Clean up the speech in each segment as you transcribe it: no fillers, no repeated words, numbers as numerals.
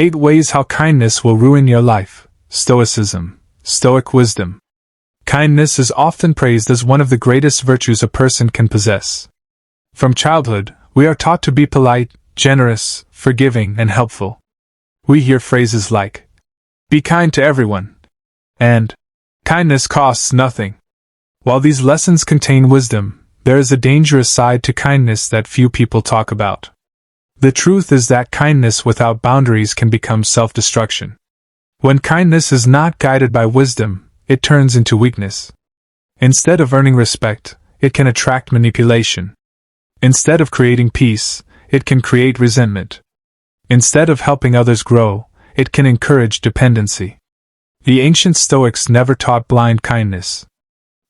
8 Ways How Kindness Will Ruin Your Life. Stoicism. Stoic wisdom. Kindness is often praised as one of the greatest virtues a person can possess. From childhood, we are taught to be polite, generous, forgiving, and helpful. We hear phrases like, "Be kind to everyone," and "Kindness costs nothing." While these lessons contain wisdom, there is a dangerous side to kindness that few people talk about. The truth is that kindness without boundaries can become self-destruction. When kindness is not guided by wisdom, it turns into weakness. Instead of earning respect, it can attract manipulation. Instead of creating peace, it can create resentment. Instead of helping others grow, it can encourage dependency. The ancient Stoics never taught blind kindness.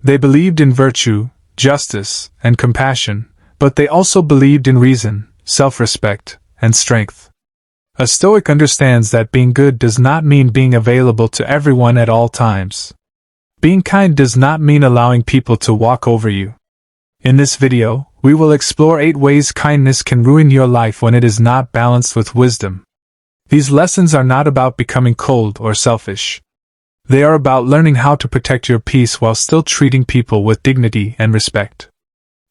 They believed in virtue, justice, and compassion, but they also believed in reason, self-respect, and strength. A Stoic understands that being good does not mean being available to everyone at all times. Being kind does not mean allowing people to walk over you. In this video, we will explore 8 ways kindness can ruin your life when it is not balanced with wisdom. These lessons are not about becoming cold or selfish. They are about learning how to protect your peace while still treating people with dignity and respect.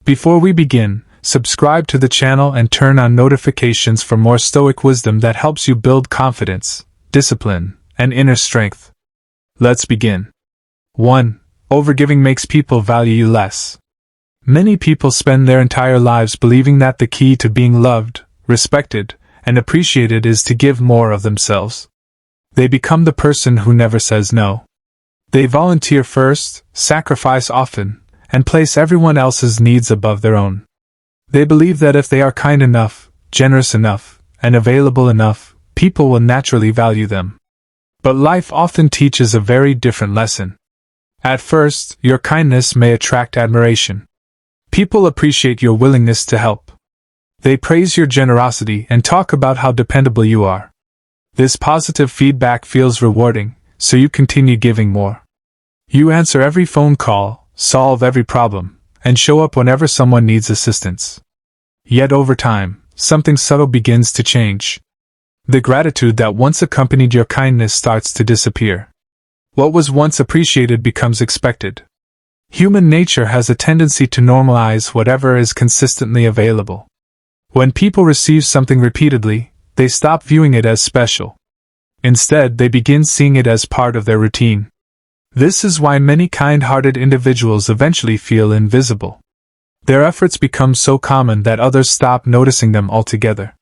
Before we begin, subscribe to the channel and turn on notifications for more Stoic wisdom that helps you build confidence, discipline, and inner strength. Let's begin. 1. Overgiving makes people value you less. Many people spend their entire lives believing that the key to being loved, respected, and appreciated is to give more of themselves. They become the person who never says no. They volunteer first, sacrifice often, and place everyone else's needs above their own. They believe that if they are kind enough, generous enough, and available enough, people will naturally value them. But life often teaches a very different lesson. At first, your kindness may attract admiration. People appreciate your willingness to help. They praise your generosity and talk about how dependable you are. This positive feedback feels rewarding, so you continue giving more. You answer every phone call, solve every problem, and show up whenever someone needs assistance. Yet over time, something subtle begins to change. The gratitude that once accompanied your kindness starts to disappear. What was once appreciated becomes expected. Human nature has a tendency to normalize whatever is consistently available. When people receive something repeatedly, they stop viewing it as special. Instead, they begin seeing it as part of their routine. This is why many kind-hearted individuals eventually feel invisible. Their efforts become so common that others stop noticing them altogether.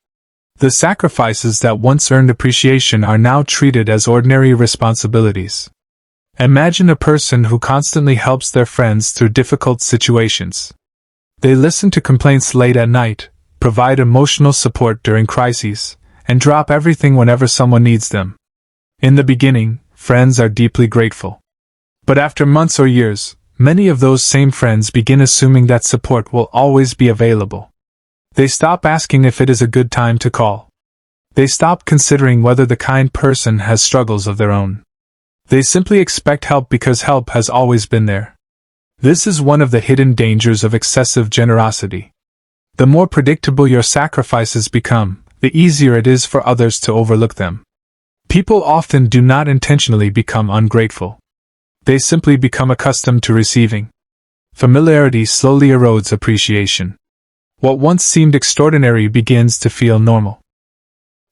The sacrifices that once earned appreciation are now treated as ordinary responsibilities. Imagine a person who constantly helps their friends through difficult situations. They listen to complaints late at night, provide emotional support during crises, and drop everything whenever someone needs them. In the beginning, friends are deeply grateful. But after months or years, many of those same friends begin assuming that support will always be available. They stop asking if it is a good time to call. They stop considering whether the kind person has struggles of their own. They simply expect help because help has always been there. This is one of the hidden dangers of excessive generosity. The more predictable your sacrifices become, the easier it is for others to overlook them. People often do not intentionally become ungrateful. They simply become accustomed to receiving. Familiarity slowly erodes appreciation. What once seemed extraordinary begins to feel normal.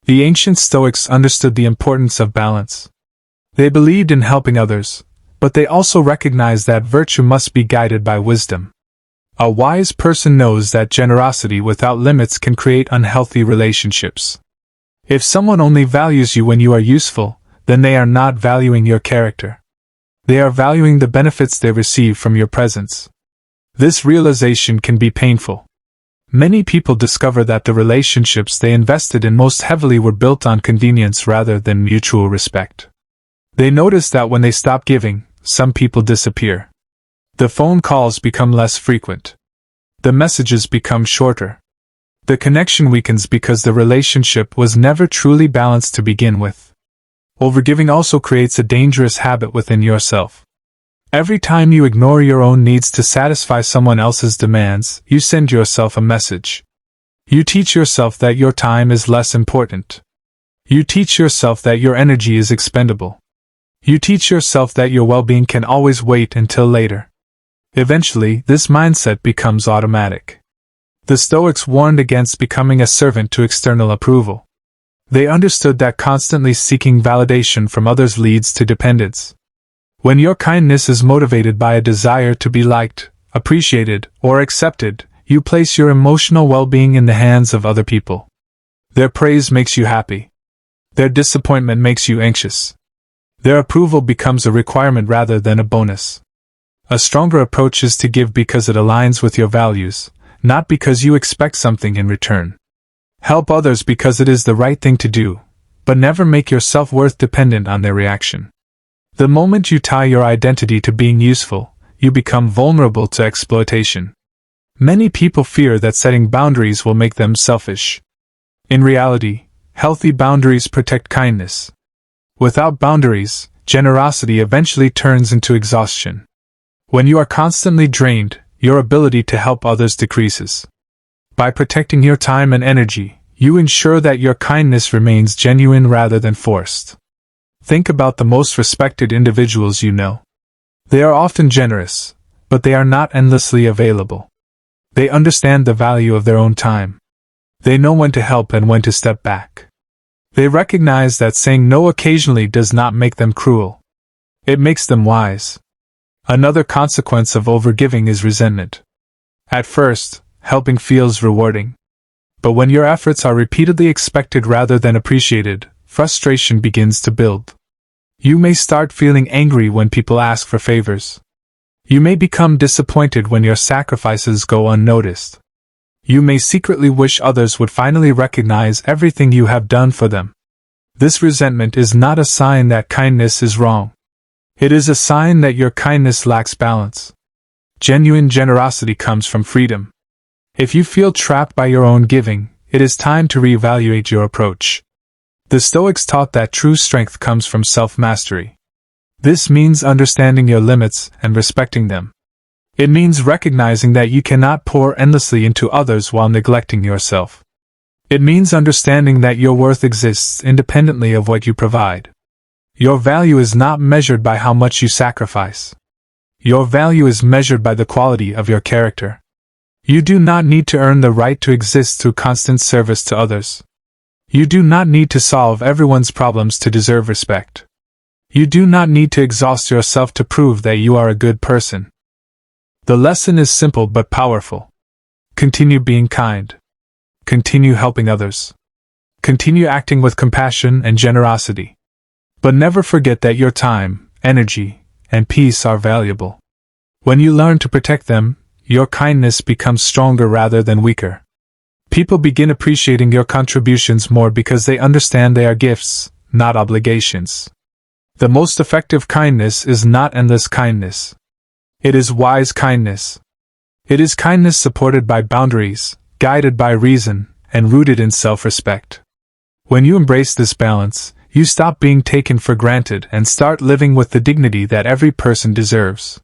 The ancient Stoics understood the importance of balance. They believed in helping others, but they also recognized that virtue must be guided by wisdom. A wise person knows that generosity without limits can create unhealthy relationships. If someone only values you when you are useful, then they are not valuing your character. They are valuing the benefits they receive from your presence. This realization can be painful. Many people discover that the relationships they invested in most heavily were built on convenience rather than mutual respect. They notice that when they stop giving, some people disappear. The phone calls become less frequent. The messages become shorter. The connection weakens because the relationship was never truly balanced to begin with. Overgiving also creates a dangerous habit within yourself. Every time you ignore your own needs to satisfy someone else's demands, you send yourself a message. You teach yourself that your time is less important. You teach yourself that your energy is expendable. You teach yourself that your well-being can always wait until later. Eventually, this mindset becomes automatic. The Stoics warned against becoming a servant to external approval. They understood that constantly seeking validation from others leads to dependence. When your kindness is motivated by a desire to be liked, appreciated, or accepted, you place your emotional well-being in the hands of other people. Their praise makes you happy. Their disappointment makes you anxious. Their approval becomes a requirement rather than a bonus. A stronger approach is to give because it aligns with your values, not because you expect something in return. Help others because it is the right thing to do, but never make your self-worth dependent on their reaction. The moment you tie your identity to being useful, you become vulnerable to exploitation. Many people fear that setting boundaries will make them selfish. In reality, healthy boundaries protect kindness. Without boundaries, generosity eventually turns into exhaustion. When you are constantly drained, your ability to help others decreases. By protecting your time and energy, you ensure that your kindness remains genuine rather than forced. Think about the most respected individuals you know. They are often generous, but they are not endlessly available. They understand the value of their own time. They know when to help and when to step back. They recognize that saying no occasionally does not make them cruel. It makes them wise. Another consequence of overgiving is resentment. At first, helping feels rewarding. But when your efforts are repeatedly expected rather than appreciated, frustration begins to build. You may start feeling angry when people ask for favors. You may become disappointed when your sacrifices go unnoticed. You may secretly wish others would finally recognize everything you have done for them. This resentment is not a sign that kindness is wrong. It is a sign that your kindness lacks balance. Genuine generosity comes from freedom. If you feel trapped by your own giving, it is time to reevaluate your approach. The Stoics taught that true strength comes from self-mastery. This means understanding your limits and respecting them. It means recognizing that you cannot pour endlessly into others while neglecting yourself. It means understanding that your worth exists independently of what you provide. Your value is not measured by how much you sacrifice. Your value is measured by the quality of your character. You do not need to earn the right to exist through constant service to others. You do not need to solve everyone's problems to deserve respect. You do not need to exhaust yourself to prove that you are a good person. The lesson is simple but powerful. Continue being kind. Continue helping others. Continue acting with compassion and generosity. But never forget that your time, energy, and peace are valuable. When you learn to protect them, your kindness becomes stronger rather than weaker. People begin appreciating your contributions more because they understand they are gifts, not obligations. The most effective kindness is not endless kindness. It is wise kindness. It is kindness supported by boundaries, guided by reason, and rooted in self-respect. When you embrace this balance, you stop being taken for granted and start living with the dignity that every person deserves.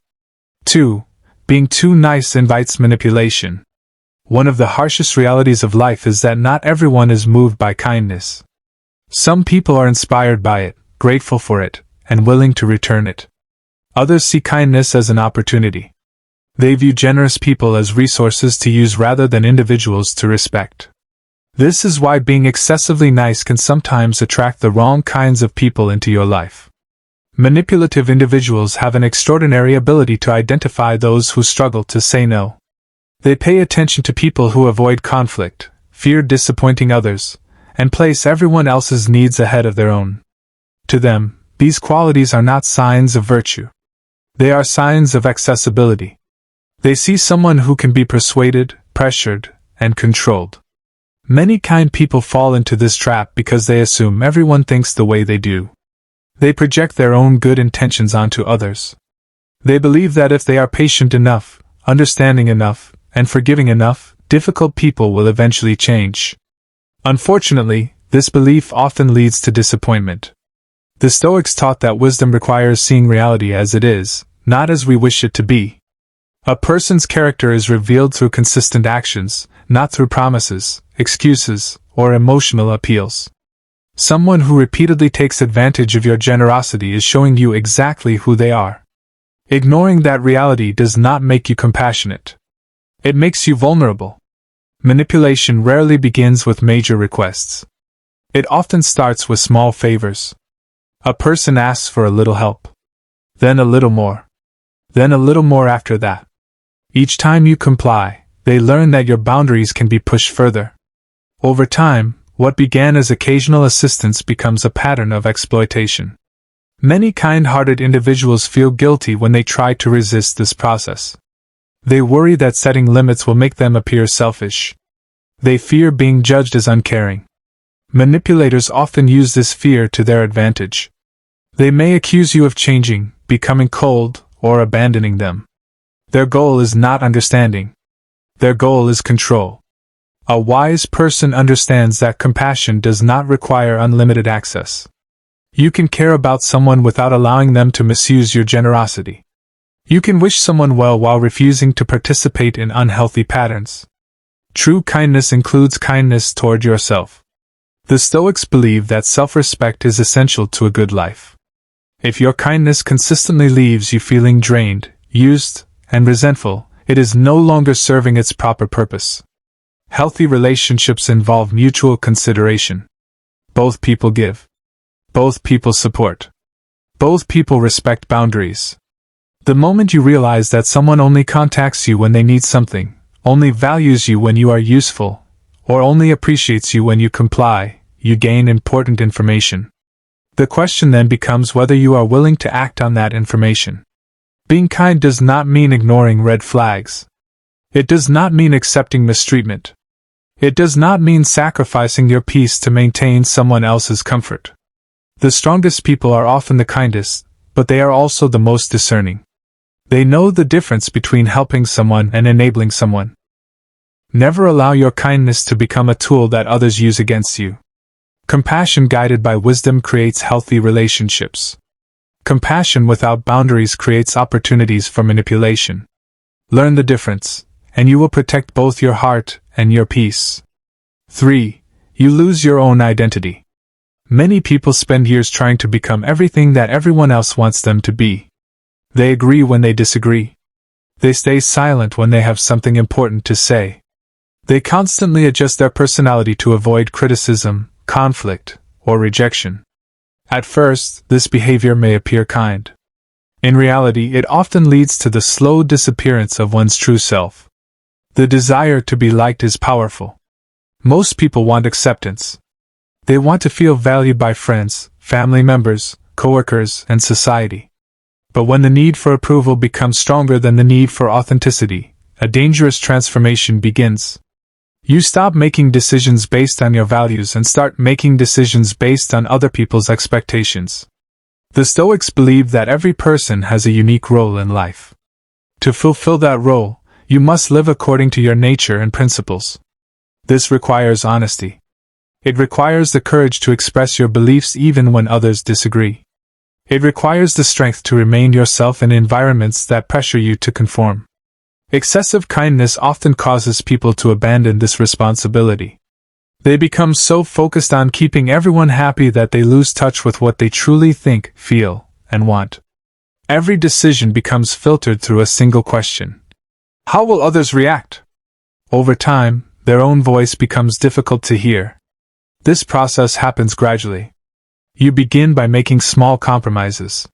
2. Being too nice invites manipulation. One of the harshest realities of life is that not everyone is moved by kindness. Some people are inspired by it, grateful for it, and willing to return it. Others see kindness as an opportunity. They view generous people as resources to use rather than individuals to respect. This is why being excessively nice can sometimes attract the wrong kinds of people into your life. Manipulative individuals have an extraordinary ability to identify those who struggle to say no. They pay attention to people who avoid conflict, fear disappointing others, and place everyone else's needs ahead of their own. To them, these qualities are not signs of virtue. They are signs of accessibility. They see someone who can be persuaded, pressured, and controlled. Many kind people fall into this trap because they assume everyone thinks the way they do. They project their own good intentions onto others. They believe that if they are patient enough, understanding enough, and forgiving enough, difficult people will eventually change. Unfortunately, this belief often leads to disappointment. The Stoics taught that wisdom requires seeing reality as it is, not as we wish it to be. A person's character is revealed through consistent actions, not through promises, excuses, or emotional appeals. Someone who repeatedly takes advantage of your generosity is showing you exactly who they are. Ignoring that reality does not make you compassionate. It makes you vulnerable. Manipulation rarely begins with major requests. It often starts with small favors. A person asks for a little help. Then a little more. Then a little more after that. Each time you comply, they learn that your boundaries can be pushed further. Over time, what began as occasional assistance becomes a pattern of exploitation. Many kind-hearted individuals feel guilty when they try to resist this process. They worry that setting limits will make them appear selfish. They fear being judged as uncaring. Manipulators often use this fear to their advantage. They may accuse you of changing, becoming cold, or abandoning them. Their goal is not understanding. Their goal is control. A wise person understands that compassion does not require unlimited access. You can care about someone without allowing them to misuse your generosity. You can wish someone well while refusing to participate in unhealthy patterns. True kindness includes kindness toward yourself. The Stoics believe that self-respect is essential to a good life. If your kindness consistently leaves you feeling drained, used, and resentful, it is no longer serving its proper purpose. Healthy relationships involve mutual consideration. Both people give. Both people support. Both people respect boundaries. The moment you realize that someone only contacts you when they need something, only values you when you are useful, or only appreciates you when you comply, you gain important information. The question then becomes whether you are willing to act on that information. Being kind does not mean ignoring red flags. It does not mean accepting mistreatment. It does not mean sacrificing your peace to maintain someone else's comfort. The strongest people are often the kindest, but they are also the most discerning. They know the difference between helping someone and enabling someone. Never allow your kindness to become a tool that others use against you. Compassion guided by wisdom creates healthy relationships. Compassion without boundaries creates opportunities for manipulation. Learn the difference, and you will protect both your heart and your peace. 3. You lose your own identity. Many people spend years trying to become everything that everyone else wants them to be. They agree when they disagree. They stay silent when they have something important to say. They constantly adjust their personality to avoid criticism, conflict, or rejection. At first, this behavior may appear kind. In reality, it often leads to the slow disappearance of one's true self. The desire to be liked is powerful. Most people want acceptance. They want to feel valued by friends, family members, coworkers, and society. But when the need for approval becomes stronger than the need for authenticity, a dangerous transformation begins. You stop making decisions based on your values and start making decisions based on other people's expectations. The Stoics believe that every person has a unique role in life. To fulfill that role, you must live according to your nature and principles. This requires honesty. It requires the courage to express your beliefs even when others disagree. It requires the strength to remain yourself in environments that pressure you to conform. Excessive kindness often causes people to abandon this responsibility. They become so focused on keeping everyone happy that they lose touch with what they truly think, feel, and want. Every decision becomes filtered through a single question. How will others react? Over time, their own voice becomes difficult to hear. This process happens gradually. You begin by making small compromises.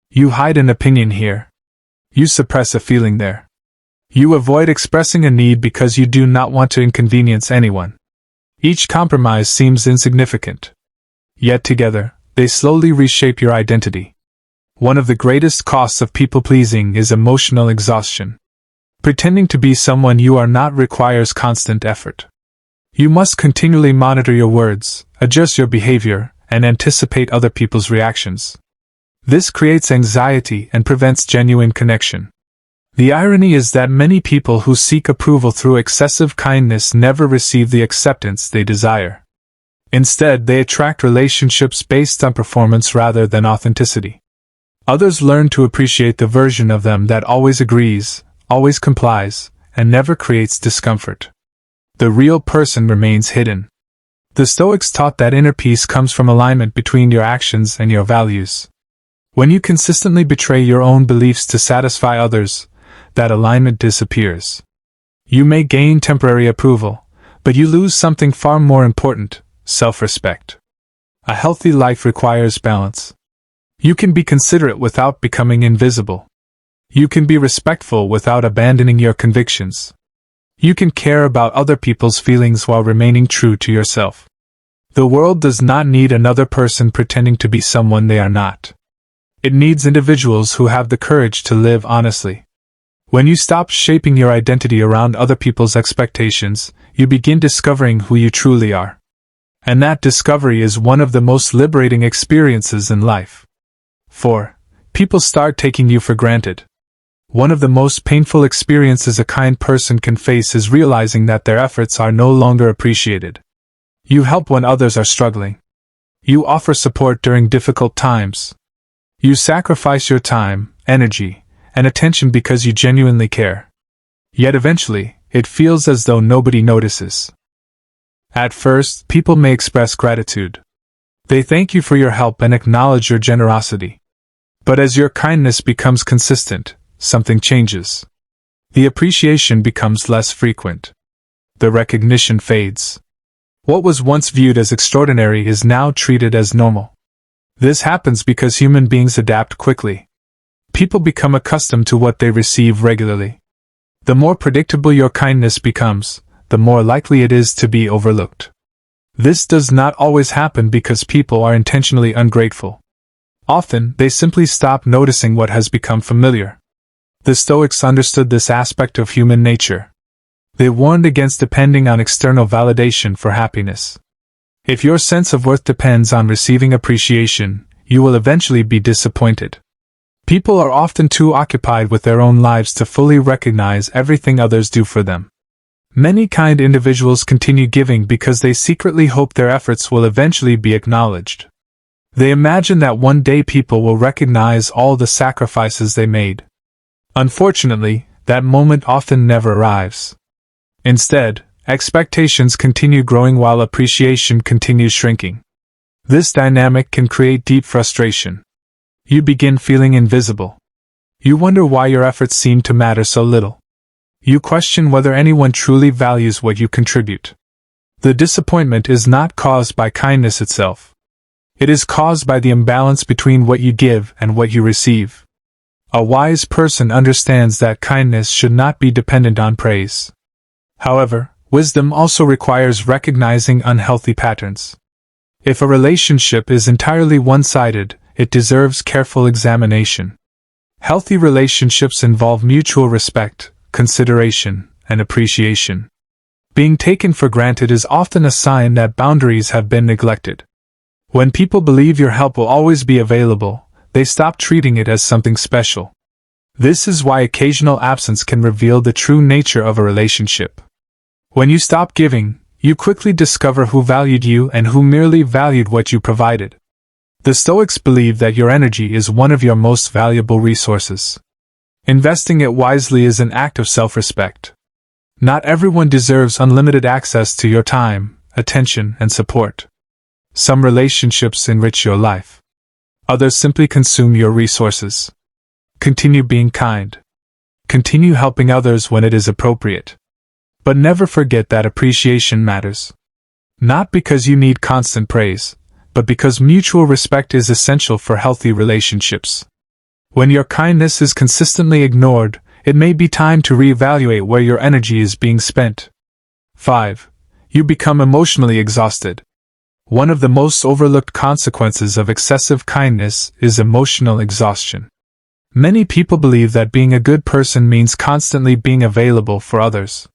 You hide an opinion here. You suppress a feeling there. You avoid expressing a need because you do not want to inconvenience anyone. Each compromise seems insignificant. Yet together, they slowly reshape your identity. One of the greatest costs of people-pleasing is emotional exhaustion. Pretending to be someone you are not requires constant effort. You must continually monitor your words, adjust your behavior, and anticipate other people's reactions. This creates anxiety and prevents genuine connection. The irony is that many people who seek approval through excessive kindness never receive the acceptance they desire. Instead, they attract relationships based on performance rather than authenticity. Others learn to appreciate the version of them that always agrees, always complies, and never creates discomfort. The real person remains hidden. The Stoics taught that inner peace comes from alignment between your actions and your values. When you consistently betray your own beliefs to satisfy others, that alignment disappears. You may gain temporary approval, but you lose something far more important: self-respect. A healthy life requires balance. You can be considerate without becoming invisible. You can be respectful without abandoning your convictions. You can care about other people's feelings while remaining true to yourself. The world does not need another person pretending to be someone they are not. It needs individuals who have the courage to live honestly. When you stop shaping your identity around other people's expectations, you begin discovering who you truly are. And that discovery is one of the most liberating experiences in life. 4. People start taking you for granted. One of the most painful experiences a kind person can face is realizing that their efforts are no longer appreciated. You help when others are struggling. You offer support during difficult times. You sacrifice your time, energy, and attention because you genuinely care. Yet eventually, it feels as though nobody notices. At first, people may express gratitude. They thank you for your help and acknowledge your generosity. But as your kindness becomes consistent, something changes. The appreciation becomes less frequent. The recognition fades. What was once viewed as extraordinary is now treated as normal. This happens because human beings adapt quickly. People become accustomed to what they receive regularly. The more predictable your kindness becomes, the more likely it is to be overlooked. This does not always happen because people are intentionally ungrateful. Often, they simply stop noticing what has become familiar. The Stoics understood this aspect of human nature. They warned against depending on external validation for happiness. If your sense of worth depends on receiving appreciation, you will eventually be disappointed. People are often too occupied with their own lives to fully recognize everything others do for them. Many kind individuals continue giving because they secretly hope their efforts will eventually be acknowledged. They imagine that one day people will recognize all the sacrifices they made. Unfortunately, that moment often never arrives. Instead, expectations continue growing while appreciation continues shrinking. This dynamic can create deep frustration. You begin feeling invisible. You wonder why your efforts seem to matter so little. You question whether anyone truly values what you contribute. The disappointment is not caused by kindness itself. It is caused by the imbalance between what you give and what you receive. A wise person understands that kindness should not be dependent on praise. However, wisdom also requires recognizing unhealthy patterns. If a relationship is entirely one-sided, it deserves careful examination. Healthy relationships involve mutual respect, consideration, and appreciation. Being taken for granted is often a sign that boundaries have been neglected. When people believe your help will always be available, they stop treating it as something special. This is why occasional absence can reveal the true nature of a relationship. When you stop giving, you quickly discover who valued you and who merely valued what you provided. The Stoics believe that your energy is one of your most valuable resources. Investing it wisely is an act of self-respect. Not everyone deserves unlimited access to your time, attention, and support. Some relationships enrich your life. Others simply consume your resources. Continue being kind. Continue helping others when it is appropriate. But never forget that appreciation matters. Not because you need constant praise, but because mutual respect is essential for healthy relationships. When your kindness is consistently ignored, it may be time to reevaluate where your energy is being spent. 5. You become emotionally exhausted. One of the most overlooked consequences of excessive kindness is emotional exhaustion. Many people believe that being a good person means constantly being available for others.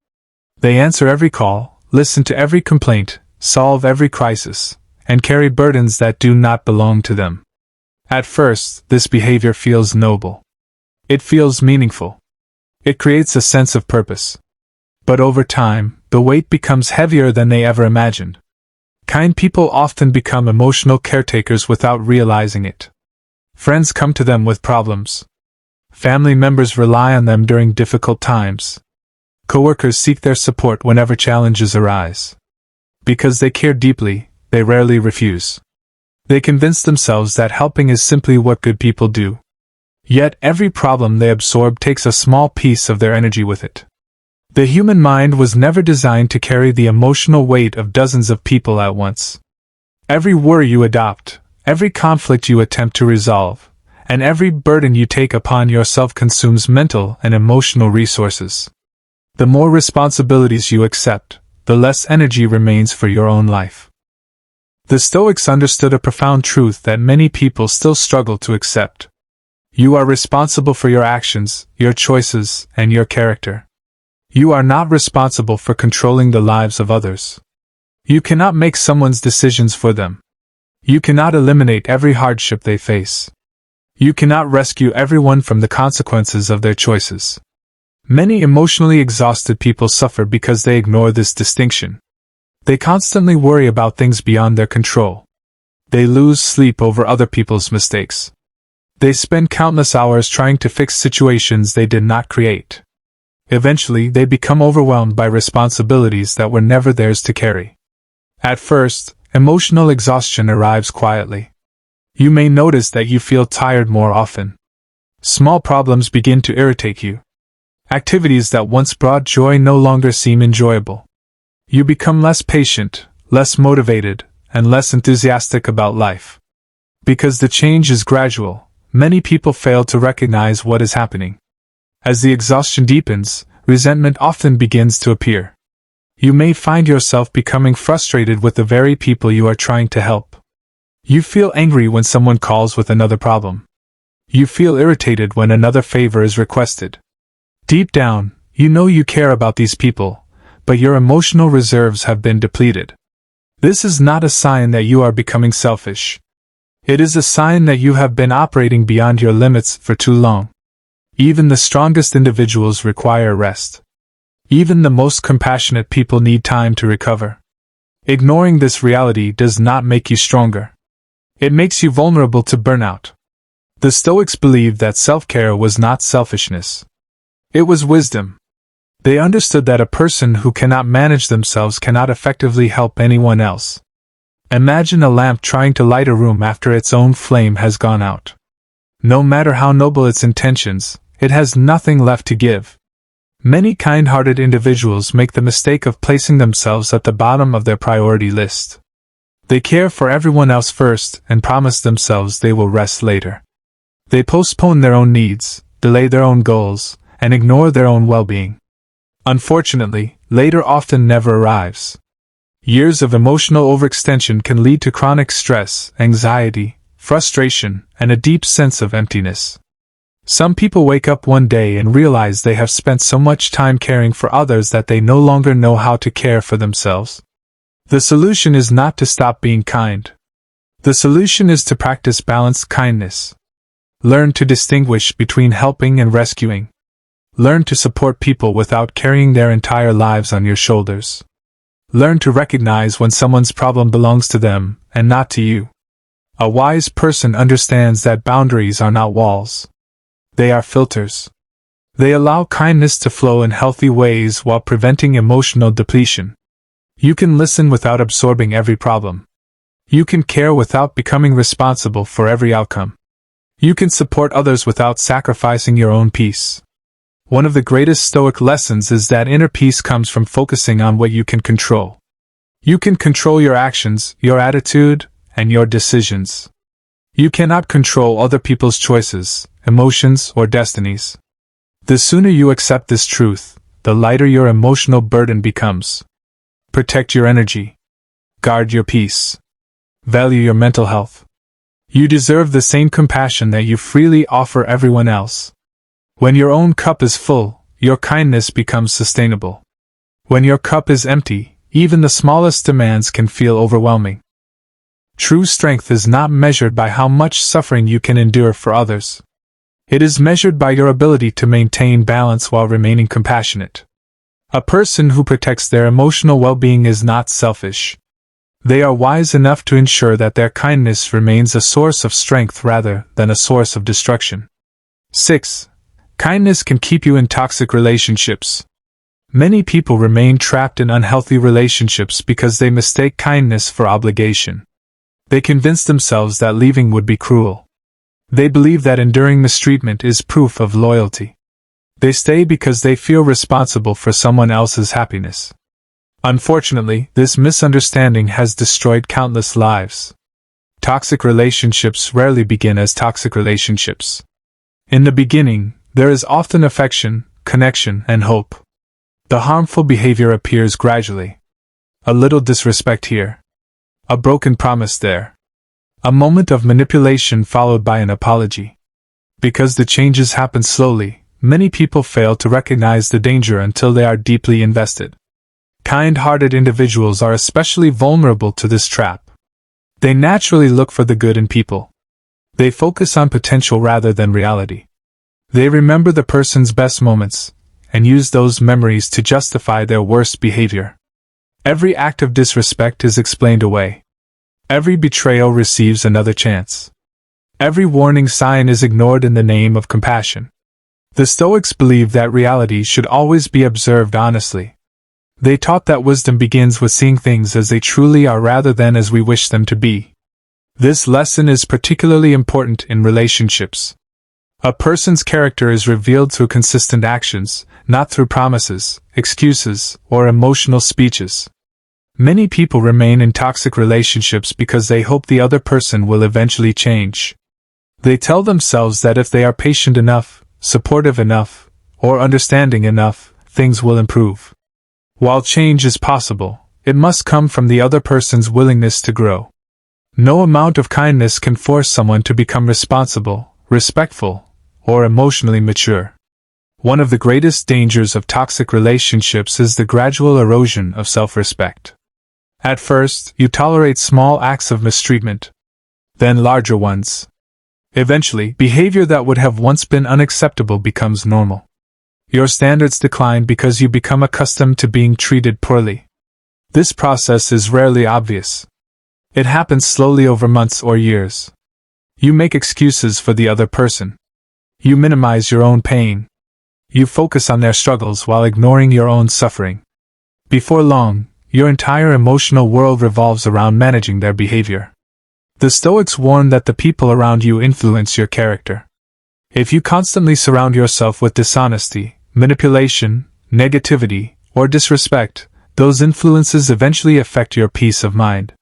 They answer every call, listen to every complaint, solve every crisis, and carry burdens that do not belong to them. At first, this behavior feels noble. It feels meaningful. It creates a sense of purpose. But over time, the weight becomes heavier than they ever imagined. Kind people often become emotional caretakers without realizing it. Friends come to them with problems. Family members rely on them during difficult times. Coworkers seek their support whenever challenges arise. Because they care deeply, they rarely refuse. They convince themselves that helping is simply what good people do. Yet every problem they absorb takes a small piece of their energy with it. The human mind was never designed to carry the emotional weight of dozens of people at once. Every worry you adopt, every conflict you attempt to resolve, and every burden you take upon yourself consumes mental and emotional resources. The more responsibilities you accept, the less energy remains for your own life. The Stoics understood a profound truth that many people still struggle to accept. You are responsible for your actions, your choices, and your character. You are not responsible for controlling the lives of others. You cannot make someone's decisions for them. You cannot eliminate every hardship they face. You cannot rescue everyone from the consequences of their choices. Many emotionally exhausted people suffer because they ignore this distinction. They constantly worry about things beyond their control. They lose sleep over other people's mistakes. They spend countless hours trying to fix situations they did not create. Eventually, they become overwhelmed by responsibilities that were never theirs to carry. At first, emotional exhaustion arrives quietly. You may notice that you feel tired more often. Small problems begin to irritate you. Activities that once brought joy no longer seem enjoyable. You become less patient, less motivated, and less enthusiastic about life. Because the change is gradual, many people fail to recognize what is happening. As the exhaustion deepens, resentment often begins to appear. You may find yourself becoming frustrated with the very people you are trying to help. You feel angry when someone calls with another problem. You feel irritated when another favor is requested. Deep down, you know you care about these people, but your emotional reserves have been depleted. This is not a sign that you are becoming selfish. It is a sign that you have been operating beyond your limits for too long. Even the strongest individuals require rest. Even the most compassionate people need time to recover. Ignoring this reality does not make you stronger. It makes you vulnerable to burnout. The Stoics believed that self-care was not selfishness. It was wisdom. They understood that a person who cannot manage themselves cannot effectively help anyone else. Imagine a lamp trying to light a room after its own flame has gone out. No matter how noble its intentions, it has nothing left to give. Many kind-hearted individuals make the mistake of placing themselves at the bottom of their priority list. They care for everyone else first and promise themselves they will rest later. They postpone their own needs, delay their own goals, and ignore their own well-being. Unfortunately, later often never arrives. Years of emotional overextension can lead to chronic stress, anxiety, frustration, and a deep sense of emptiness. Some people wake up one day and realize they have spent so much time caring for others that they no longer know how to care for themselves. The solution is not to stop being kind. The solution is to practice balanced kindness. Learn to distinguish between helping and rescuing. Learn to support people without carrying their entire lives on your shoulders. Learn to recognize when someone's problem belongs to them and not to you. A wise person understands that boundaries are not walls. They are filters. They allow kindness to flow in healthy ways while preventing emotional depletion. You can listen without absorbing every problem. You can care without becoming responsible for every outcome. You can support others without sacrificing your own peace. One of the greatest Stoic lessons is that inner peace comes from focusing on what you can control. You can control your actions, your attitude, and your decisions. You cannot control other people's choices, emotions, or destinies. The sooner you accept this truth, the lighter your emotional burden becomes. Protect your energy. Guard your peace. Value your mental health. You deserve the same compassion that you freely offer everyone else. When your own cup is full, your kindness becomes sustainable. When your cup is empty, even the smallest demands can feel overwhelming. True strength is not measured by how much suffering you can endure for others. It is measured by your ability to maintain balance while remaining compassionate. A person who protects their emotional well-being is not selfish. They are wise enough to ensure that their kindness remains a source of strength rather than a source of destruction. 6. Kindness can keep you in toxic relationships. Many people remain trapped in unhealthy relationships because they mistake kindness for obligation. They convince themselves that leaving would be cruel. They believe that enduring mistreatment is proof of loyalty. They stay because they feel responsible for someone else's happiness. Unfortunately, this misunderstanding has destroyed countless lives. Toxic relationships rarely begin as toxic relationships. In the beginning, there is often affection, connection, and hope. The harmful behavior appears gradually. A little disrespect here. A broken promise there. A moment of manipulation followed by an apology. Because the changes happen slowly, many people fail to recognize the danger until they are deeply invested. Kind-hearted individuals are especially vulnerable to this trap. They naturally look for the good in people. They focus on potential rather than reality. They remember the person's best moments, and use those memories to justify their worst behavior. Every act of disrespect is explained away. Every betrayal receives another chance. Every warning sign is ignored in the name of compassion. The Stoics believed that reality should always be observed honestly. They taught that wisdom begins with seeing things as they truly are rather than as we wish them to be. This lesson is particularly important in relationships. A person's character is revealed through consistent actions, not through promises, excuses, or emotional speeches. Many people remain in toxic relationships because they hope the other person will eventually change. They tell themselves that if they are patient enough, supportive enough, or understanding enough, things will improve. While change is possible, it must come from the other person's willingness to grow. No amount of kindness can force someone to become responsible, respectful, or emotionally mature. One of the greatest dangers of toxic relationships is the gradual erosion of self-respect. At first, you tolerate small acts of mistreatment, then larger ones. Eventually, behavior that would have once been unacceptable becomes normal. Your standards decline because you become accustomed to being treated poorly. This process is rarely obvious. It happens slowly over months or years. You make excuses for the other person. You minimize your own pain. You focus on their struggles while ignoring your own suffering. Before long, your entire emotional world revolves around managing their behavior. The Stoics warn that the people around you influence your character. If you constantly surround yourself with dishonesty, manipulation, negativity, or disrespect, those influences eventually affect your peace of mind.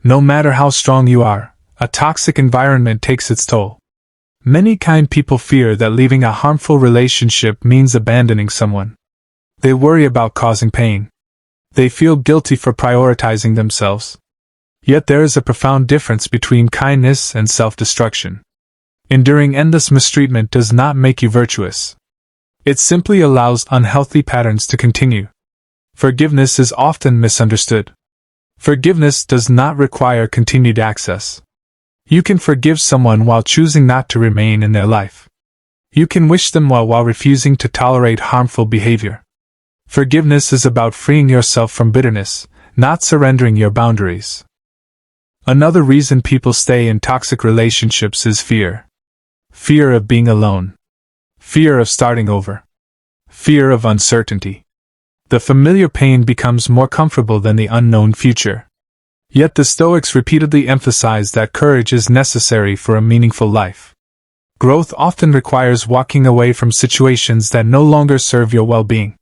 No matter how strong you are, a toxic environment takes its toll. Many kind people fear that leaving a harmful relationship means abandoning someone. They worry about causing pain. They feel guilty for prioritizing themselves. Yet there is a profound difference between kindness and self-destruction. Enduring endless mistreatment does not make you virtuous. It simply allows unhealthy patterns to continue. Forgiveness is often misunderstood. Forgiveness does not require continued access. You can forgive someone while choosing not to remain in their life. You can wish them well while refusing to tolerate harmful behavior. Forgiveness is about freeing yourself from bitterness, not surrendering your boundaries. Another reason people stay in toxic relationships is fear. Fear of being alone. Fear of starting over. Fear of uncertainty. The familiar pain becomes more comfortable than the unknown future. Yet the Stoics repeatedly emphasize that courage is necessary for a meaningful life. Growth often requires walking away from situations that no longer serve your well-being.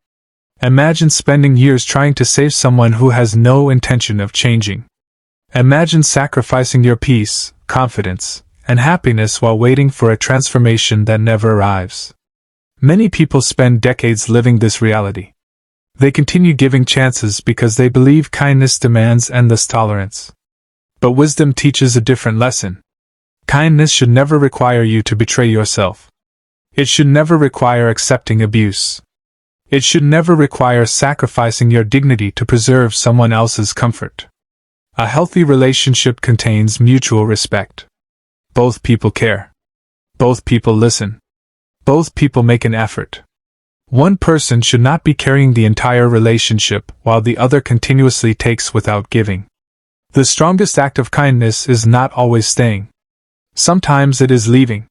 Imagine spending years trying to save someone who has no intention of changing. Imagine sacrificing your peace, confidence, and happiness while waiting for a transformation that never arrives. Many people spend decades living this reality. They continue giving chances because they believe kindness demands endless tolerance. But wisdom teaches a different lesson. Kindness should never require you to betray yourself. It should never require accepting abuse. It should never require sacrificing your dignity to preserve someone else's comfort. A healthy relationship contains mutual respect. Both people care. Both people listen. Both people make an effort. One person should not be carrying the entire relationship while the other continuously takes without giving. The strongest act of kindness is not always staying. Sometimes it is leaving.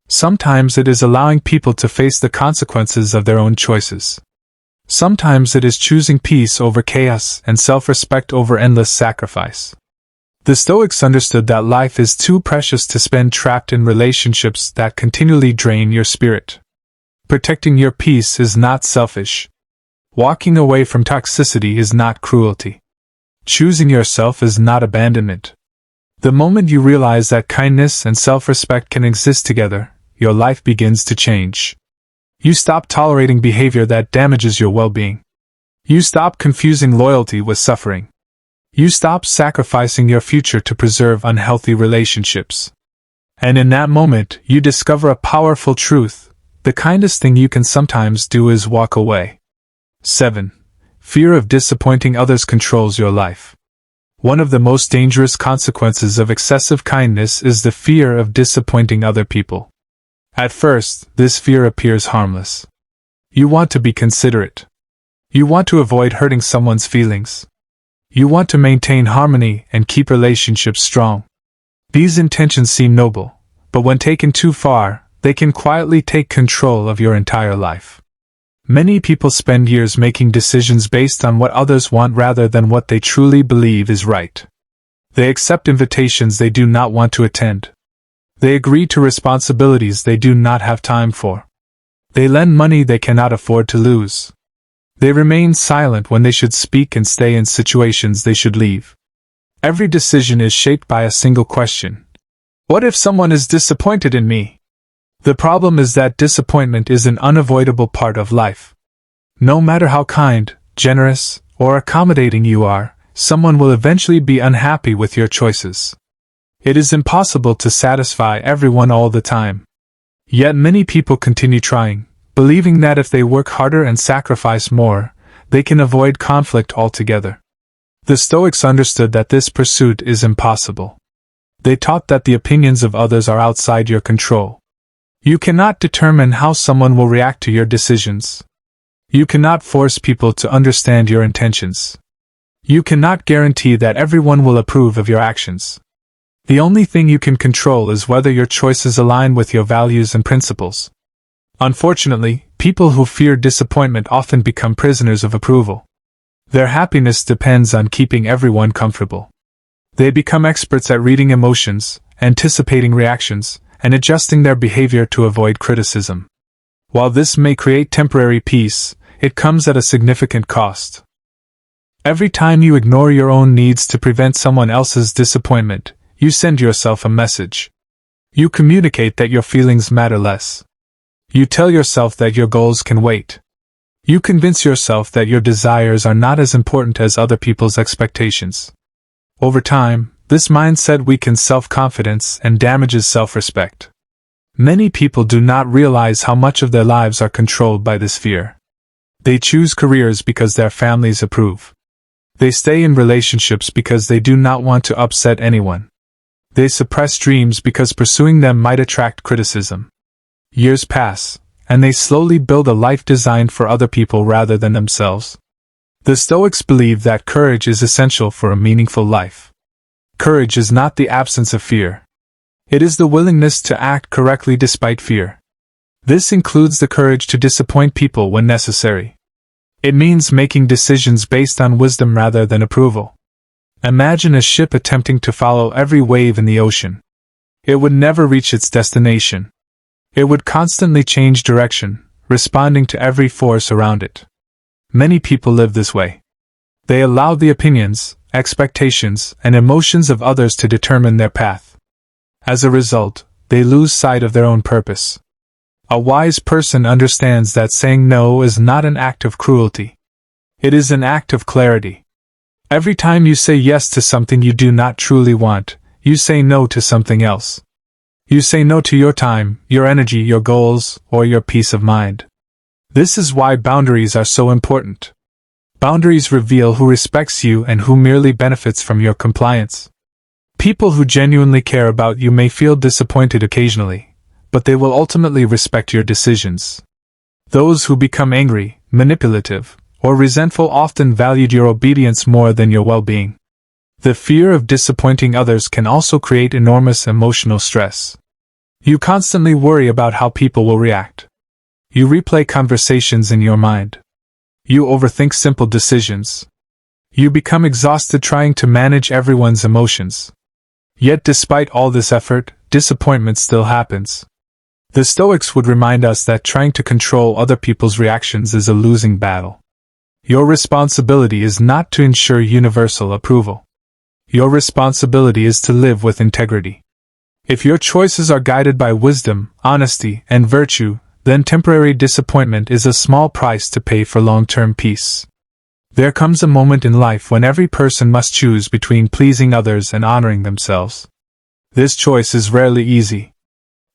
Sometimes it is allowing people to face the consequences of their own choices. Sometimes it is choosing peace over chaos and self-respect over endless sacrifice. The Stoics understood that life is too precious to spend trapped in relationships that continually drain your spirit. Protecting your peace is not selfish. Walking away from toxicity is not cruelty. Choosing yourself is not abandonment. The moment you realize that kindness and self-respect can exist together, your life begins to change. You stop tolerating behavior that damages your well-being. You stop confusing loyalty with suffering. You stop sacrificing your future to preserve unhealthy relationships. And in that moment, you discover a powerful truth: the kindest thing you can sometimes do is walk away. 7. Fear of disappointing others controls your life. One of the most dangerous consequences of excessive kindness is the fear of disappointing other people. At first, this fear appears harmless. You want to be considerate. You want to avoid hurting someone's feelings. You want to maintain harmony and keep relationships strong. These intentions seem noble, but when taken too far, they can quietly take control of your entire life. Many people spend years making decisions based on what others want rather than what they truly believe is right. They accept invitations they do not want to attend. They agree to responsibilities they do not have time for. They lend money they cannot afford to lose. They remain silent when they should speak and stay in situations they should leave. Every decision is shaped by a single question: what if someone is disappointed in me? The problem is that disappointment is an unavoidable part of life. No matter how kind, generous, or accommodating you are, someone will eventually be unhappy with your choices. It is impossible to satisfy everyone all the time. Yet many people continue trying, believing that if they work harder and sacrifice more, they can avoid conflict altogether. The Stoics understood that this pursuit is impossible. They taught that the opinions of others are outside your control. You cannot determine how someone will react to your decisions. You cannot force people to understand your intentions. You cannot guarantee that everyone will approve of your actions. The only thing you can control is whether your choices align with your values and principles. Unfortunately, people who fear disappointment often become prisoners of approval. Their happiness depends on keeping everyone comfortable. They become experts at reading emotions, anticipating reactions, and adjusting their behavior to avoid criticism. While this may create temporary peace, it comes at a significant cost. Every time you ignore your own needs to prevent someone else's disappointment, you send yourself a message. You communicate that your feelings matter less. You tell yourself that your goals can wait. You convince yourself that your desires are not as important as other people's expectations. Over time, this mindset weakens self-confidence and damages self-respect. Many people do not realize how much of their lives are controlled by this fear. They choose careers because their families approve. They stay in relationships because they do not want to upset anyone. They suppress dreams because pursuing them might attract criticism. Years pass, and they slowly build a life designed for other people rather than themselves. The Stoics believe that courage is essential for a meaningful life. Courage is not the absence of fear. It is the willingness to act correctly despite fear. This includes the courage to disappoint people when necessary. It means making decisions based on wisdom rather than approval. Imagine a ship attempting to follow every wave in the ocean. It would never reach its destination. It would constantly change direction, responding to every force around it. Many people live this way. They allow the opinions, expectations, and emotions of others to determine their path. As a result, they lose sight of their own purpose. A wise person understands that saying no is not an act of cruelty. It is an act of clarity. Every time you say yes to something you do not truly want, you say no to something else. You say no to your time, your energy, your goals, or your peace of mind. This is why boundaries are so important. Boundaries reveal who respects you and who merely benefits from your compliance. People who genuinely care about you may feel disappointed occasionally, but they will ultimately respect your decisions. Those who become angry, manipulative, or resentful often valued your obedience more than your well-being. The fear of disappointing others can also create enormous emotional stress. You constantly worry about how people will react. You replay conversations in your mind. You overthink simple decisions. You become exhausted trying to manage everyone's emotions. Yet despite all this effort, disappointment still happens. The Stoics would remind us that trying to control other people's reactions is a losing battle. Your responsibility is not to ensure universal approval. Your responsibility is to live with integrity. If your choices are guided by wisdom, honesty, and virtue, then temporary disappointment is a small price to pay for long-term peace. There comes a moment in life when every person must choose between pleasing others and honoring themselves. This choice is rarely easy.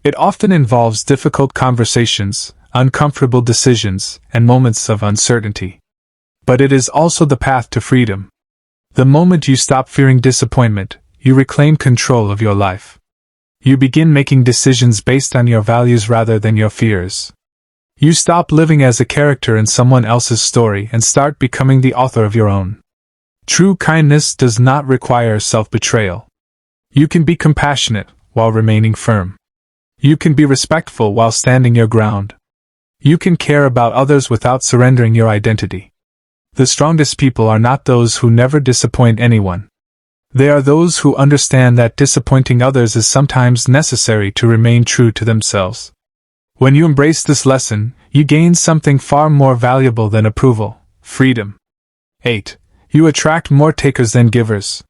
It often involves difficult conversations, uncomfortable decisions, and moments of uncertainty. But it is also the path to freedom. The moment you stop fearing disappointment, you reclaim control of your life. You begin making decisions based on your values rather than your fears. You stop living as a character in someone else's story and start becoming the author of your own. True kindness does not require self-betrayal. You can be compassionate while remaining firm. You can be respectful while standing your ground. You can care about others without surrendering your identity. The strongest people are not those who never disappoint anyone. They are those who understand that disappointing others is sometimes necessary to remain true to themselves. When you embrace this lesson, you gain something far more valuable than approval: freedom. 8. You attract more takers than givers.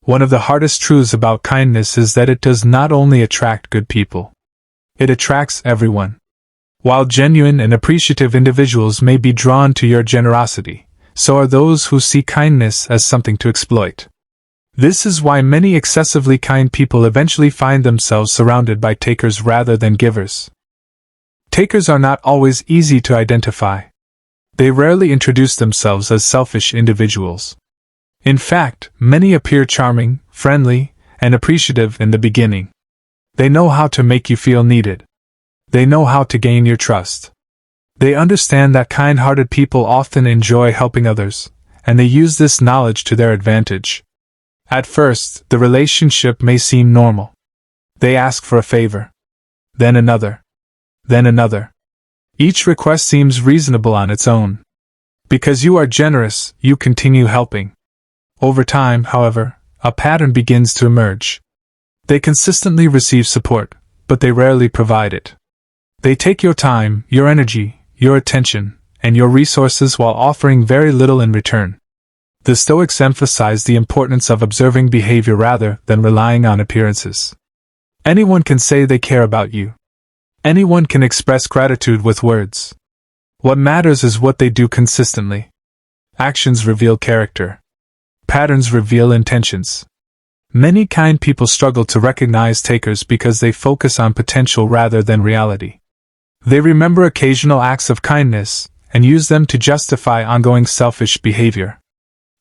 One of the hardest truths about kindness is that it does not only attract good people. It attracts everyone. While genuine and appreciative individuals may be drawn to your generosity, so are those who see kindness as something to exploit. This is why many excessively kind people eventually find themselves surrounded by takers rather than givers. Takers are not always easy to identify. They rarely introduce themselves as selfish individuals. In fact, many appear charming, friendly, and appreciative in the beginning. They know how to make you feel needed. They know how to gain your trust. They understand that kind-hearted people often enjoy helping others, and they use this knowledge to their advantage. At first, the relationship may seem normal. They ask for a favor. Then another. Then another. Each request seems reasonable on its own. Because you are generous, you continue helping. Over time, however, a pattern begins to emerge. They consistently receive support, but they rarely provide it. They take your time, your energy, your attention, and your resources while offering very little in return. The Stoics emphasize the importance of observing behavior rather than relying on appearances. Anyone can say they care about you. Anyone can express gratitude with words. What matters is what they do consistently. Actions reveal character. Patterns reveal intentions. Many kind people struggle to recognize takers because they focus on potential rather than reality. They remember occasional acts of kindness and use them to justify ongoing selfish behavior.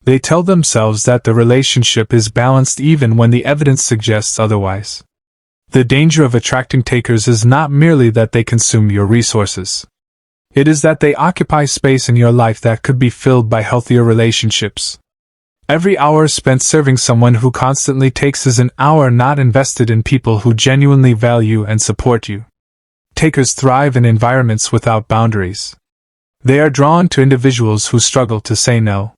They tell themselves that the relationship is balanced even when the evidence suggests otherwise. The danger of attracting takers is not merely that they consume your resources. It is that they occupy space in your life that could be filled by healthier relationships. Every hour spent serving someone who constantly takes is an hour not invested in people who genuinely value and support you. Takers thrive in environments without boundaries. They are drawn to individuals who struggle to say no.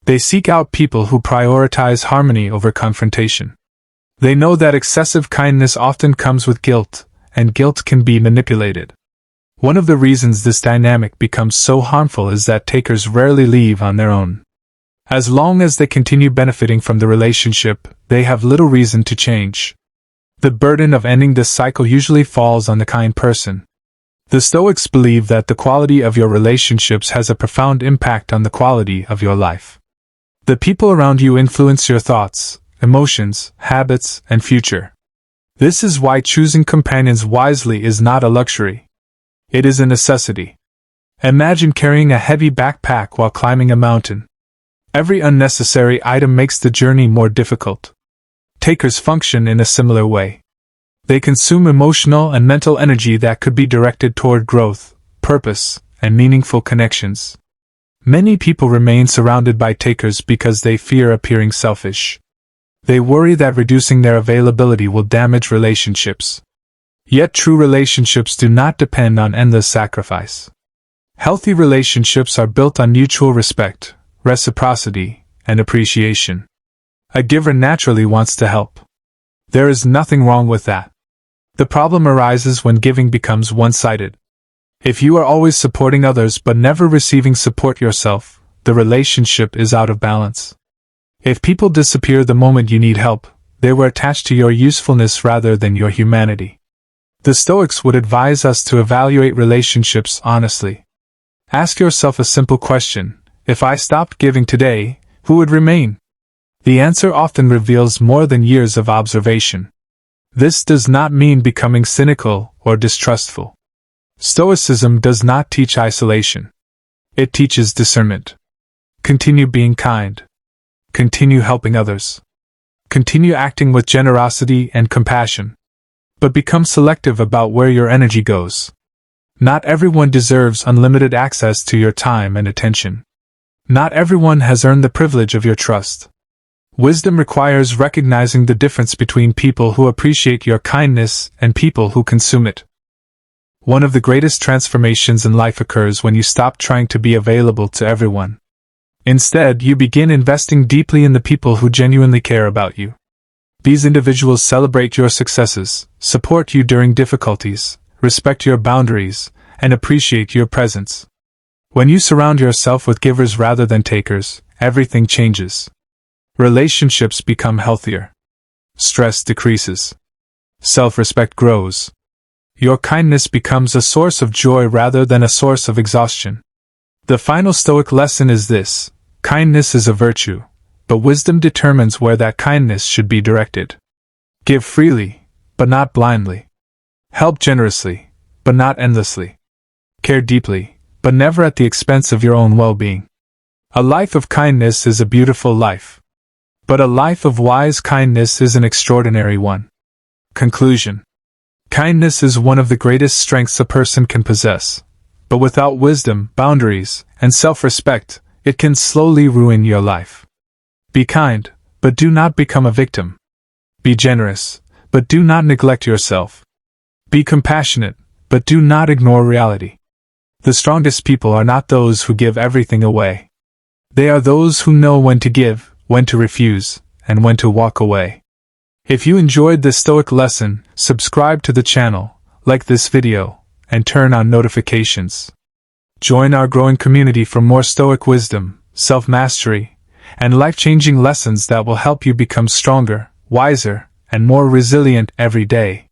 They seek out people who prioritize harmony over confrontation. They know that excessive kindness often comes with guilt, and guilt can be manipulated. One of the reasons this dynamic becomes so harmful is that takers rarely leave on their own. As long as they continue benefiting from the relationship, they have little reason to change. The burden of ending this cycle usually falls on the kind person. The Stoics believe that the quality of your relationships has a profound impact on the quality of your life. The people around you influence your thoughts, emotions, habits, and future. This is why choosing companions wisely is not a luxury. It is a necessity. Imagine carrying a heavy backpack while climbing a mountain. Every unnecessary item makes the journey more difficult. Takers function in a similar way. They consume emotional and mental energy that could be directed toward growth, purpose, and meaningful connections. Many people remain surrounded by takers because they fear appearing selfish. They worry that reducing their availability will damage relationships. Yet true relationships do not depend on endless sacrifice. Healthy relationships are built on mutual respect, reciprocity, and appreciation. A giver naturally wants to help. There is nothing wrong with that. The problem arises when giving becomes one-sided. If you are always supporting others but never receiving support yourself, the relationship is out of balance. If people disappear the moment you need help, they were attached to your usefulness rather than your humanity. The Stoics would advise us to evaluate relationships honestly. Ask yourself a simple question: if I stopped giving today, who would remain? The answer often reveals more than years of observation. This does not mean becoming cynical or distrustful. Stoicism does not teach isolation. It teaches discernment. Continue being kind. Continue helping others. Continue acting with generosity and compassion. But become selective about where your energy goes. Not everyone deserves unlimited access to your time and attention. Not everyone has earned the privilege of your trust. Wisdom requires recognizing the difference between people who appreciate your kindness and people who consume it. One of the greatest transformations in life occurs when you stop trying to be available to everyone. Instead, you begin investing deeply in the people who genuinely care about you. These individuals celebrate your successes, support you during difficulties, respect your boundaries, and appreciate your presence. When you surround yourself with givers rather than takers, everything changes. Relationships become healthier. Stress decreases. Self-respect grows. Your kindness becomes a source of joy rather than a source of exhaustion. The final Stoic lesson is this: kindness is a virtue, but wisdom determines where that kindness should be directed. Give freely, but not blindly. Help generously, but not endlessly. Care deeply, but never at the expense of your own well-being. A life of kindness is a beautiful life. But a life of wise kindness is an extraordinary one. Conclusion. Kindness is one of the greatest strengths a person can possess. But without wisdom, boundaries, and self-respect, it can slowly ruin your life. Be kind, but do not become a victim. Be generous, but do not neglect yourself. Be compassionate, but do not ignore reality. The strongest people are not those who give everything away. They are those who know when to give, when to refuse, and when to walk away. If you enjoyed this Stoic lesson, subscribe to the channel, like this video, and turn on notifications. Join our growing community for more Stoic wisdom, self-mastery, and life-changing lessons that will help you become stronger, wiser, and more resilient every day.